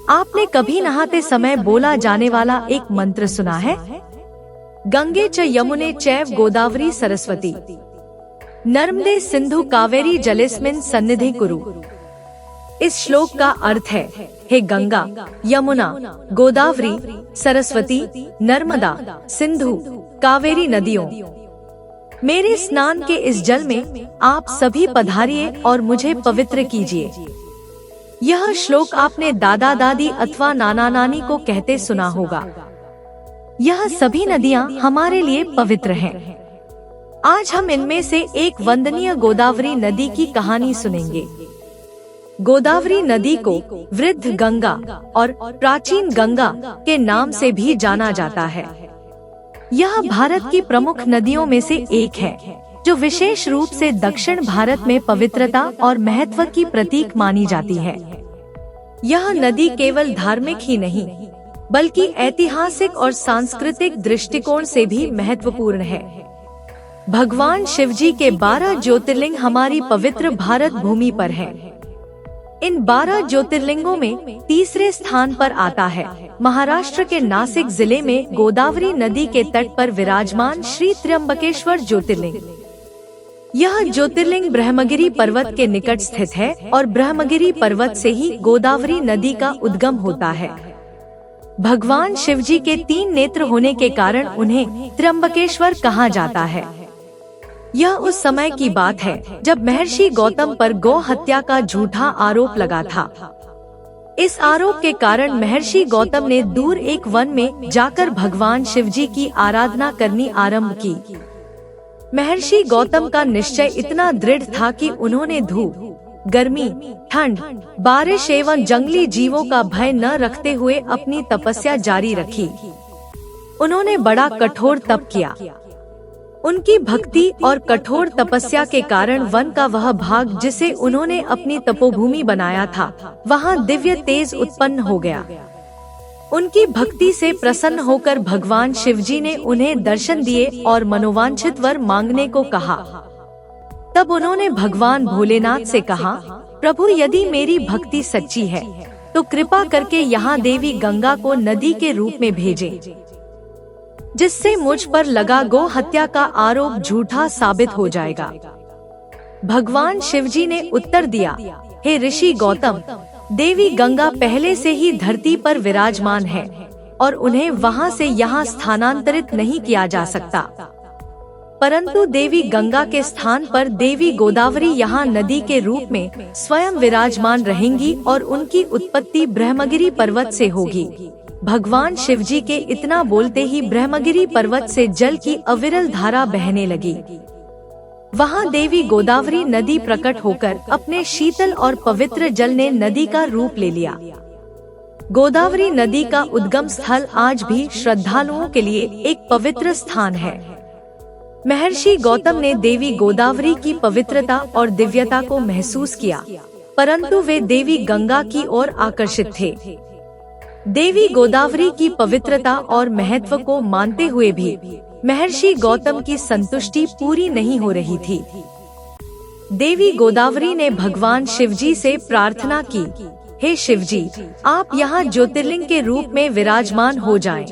आपने कभी नहाते समय बोला जाने वाला एक मंत्र सुना है? गंगे च यमुने चैव गोदावरी सरस्वती नर्मदे सिंधु कावेरी जलेस्मिन् सन्निधि कुरु। इस श्लोक का अर्थ है, हे गंगा, यमुना, गोदावरी, सरस्वती, नर्मदा, सिंधु, कावेरी नदियों, मेरे स्नान के इस जल में आप सभी पधारिए और मुझे पवित्र कीजिए। यह श्लोक आपने दादा दादी अथवा नाना नानी को कहते सुना होगा। यह सभी नदियाँ हमारे लिए पवित्र हैं। आज हम इनमें से एक वंदनीय गोदावरी नदी की कहानी सुनेंगे। गोदावरी नदी को वृद्ध गंगा और प्राचीन गंगा के नाम से भी जाना जाता है। यह भारत की प्रमुख नदियों में से एक है, जो विशेष रूप से दक्षिण भारत में पवित्रता और महत्व की प्रतीक मानी जाती है। यह नदी केवल धार्मिक ही नहीं, बल्कि ऐतिहासिक और सांस्कृतिक दृष्टिकोण से भी महत्वपूर्ण है। भगवान शिवजी के 12 ज्योतिर्लिंग हमारी पवित्र भारत भूमि पर हैं। इन 12 ज्योतिर्लिंगों में तीसरे स्थान पर आता है महाराष्ट्र के नासिक जिले में गोदावरी नदी के तट पर विराजमान श्री त्र्यंबकेश्वर ज्योतिर्लिंग। यह ज्योतिर्लिंग ब्रह्मगिरी पर्वत के निकट स्थित है और ब्रह्मगिरी पर्वत से ही गोदावरी नदी का उद्गम होता है। भगवान शिवजी के 3 नेत्र होने के कारण उन्हें त्र्यंबकेश्वर कहा जाता है। यह उस समय की बात है जब महर्षि गौतम पर गौ हत्या का झूठा आरोप लगा था। इस आरोप के कारण महर्षि गौतम ने दूर एक वन में जाकर भगवान शिवजी की आराधना करनी आरंभ की। महर्षि गौतम का निश्चय इतना दृढ़ था कि उन्होंने धूप, गर्मी, ठंड, बारिश एवं जंगली जीवों का भय न रखते हुए अपनी तपस्या जारी रखी। उन्होंने बड़ा कठोर तप किया। उनकी भक्ति और कठोर तपस्या के कारण वन का वह भाग जिसे उन्होंने अपनी तपोभूमि बनाया था, वहाँ दिव्य तेज उत्पन्न हो गया। उनकी भक्ति से प्रसन्न होकर भगवान शिवजी ने उन्हें दर्शन दिए और मनोवांछित वर मांगने को कहा। तब उन्होंने भगवान भोलेनाथ से कहा, प्रभु, यदि मेरी भक्ति सच्ची है तो कृपा करके यहाँ देवी गंगा को नदी के रूप में भेजें, जिससे मुझ पर लगा गौ हत्या का आरोप झूठा साबित हो जाएगा। भगवान शिवजी ने उत्तर दिया, हे ऋषि गौतम, देवी गंगा पहले से ही धरती पर विराजमान है और उन्हें वहां से यहाँ स्थानांतरित नहीं किया जा सकता। परंतु देवी गंगा के स्थान पर देवी गोदावरी यहाँ नदी के रूप में स्वयं विराजमान रहेंगी और उनकी उत्पत्ति ब्रह्मगिरी पर्वत से होगी। भगवान शिवजी के इतना बोलते ही ब्रह्मगिरी पर्वत से जल की अविरल धारा बहने लगी। वहाँ देवी गोदावरी नदी प्रकट होकर अपने शीतल और पवित्र जल ने नदी का रूप ले लिया। गोदावरी नदी का उद्गम स्थल आज भी श्रद्धालुओं के लिए एक पवित्र स्थान है। महर्षि गौतम ने देवी गोदावरी की पवित्रता और दिव्यता को महसूस किया, परंतु वे देवी गंगा की ओर आकर्षित थे। देवी गोदावरी की पवित्रता और महत्व को मानते हुए भी महर्षि गौतम की संतुष्टि पूरी नहीं हो रही थी। देवी गोदावरी ने भगवान शिवजी से प्रार्थना की, हे शिवजी, आप यहाँ ज्योतिर्लिंग के रूप में विराजमान हो जाएं।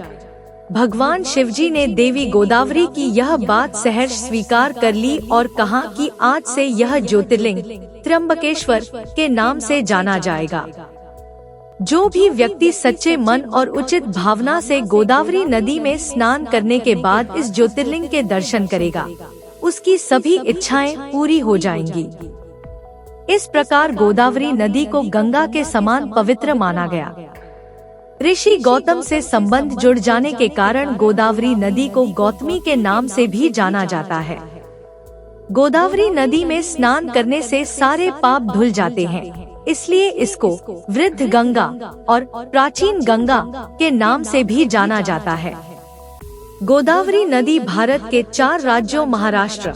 भगवान शिवजी ने देवी गोदावरी की यह बात सहर्ष स्वीकार कर ली और कहा कि आज से यह ज्योतिर्लिंग त्र्यंबकेश्वर के नाम से जाना जाएगा। जो भी व्यक्ति सच्चे मन और उचित भावना से गोदावरी नदी में स्नान करने के बाद इस ज्योतिर्लिंग के दर्शन करेगा, उसकी सभी इच्छाएं पूरी हो जाएंगी। इस प्रकार गोदावरी नदी को गंगा के समान पवित्र माना गया। ऋषि गौतम से संबंध जुड़ जाने के कारण गोदावरी नदी को गौतमी के नाम से भी जाना जाता है। गोदावरी नदी में स्नान करने से सारे पाप धुल जाते हैं, इसलिए इसको वृद्ध गंगा और प्राचीन गंगा के नाम से भी जाना जाता है। गोदावरी नदी भारत के 4 राज्यों महाराष्ट्र,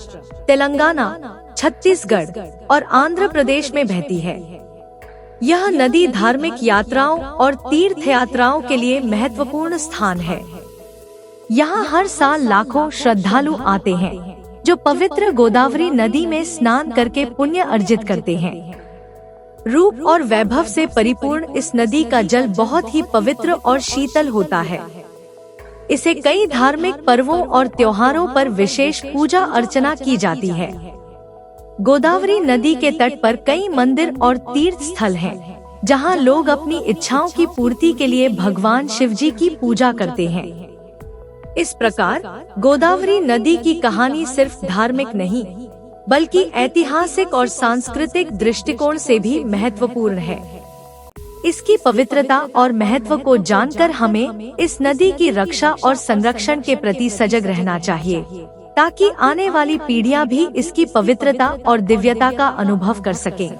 तेलंगाना, छत्तीसगढ़ और आंध्र प्रदेश में बहती है। यह नदी धार्मिक यात्राओं और तीर्थ यात्राओं के लिए महत्वपूर्ण स्थान है। यहाँ हर साल लाखों श्रद्धालु आते हैं, जो पवित्र गोदावरी नदी में स्नान करके पुण्य अर्जित करते हैं। रूप और वैभव से परिपूर्ण इस नदी का जल बहुत ही पवित्र और शीतल होता है। इसे कई धार्मिक पर्वों और त्योहारों पर विशेष पूजा अर्चना की जाती है। गोदावरी नदी के तट पर कई मंदिर और तीर्थ स्थल हैं, जहां लोग अपनी इच्छाओं की पूर्ति के लिए भगवान शिवजी की पूजा करते हैं। इस प्रकार गोदावरी नदी की कहानी सिर्फ धार्मिक नहीं, बल्कि ऐतिहासिक और सांस्कृतिक दृष्टिकोण से भी महत्वपूर्ण है। इसकी पवित्रता और महत्व को जानकर हमें इस नदी की रक्षा और संरक्षण के प्रति सजग रहना चाहिए, ताकि आने वाली पीढ़ियां भी इसकी पवित्रता और दिव्यता का अनुभव कर सकें।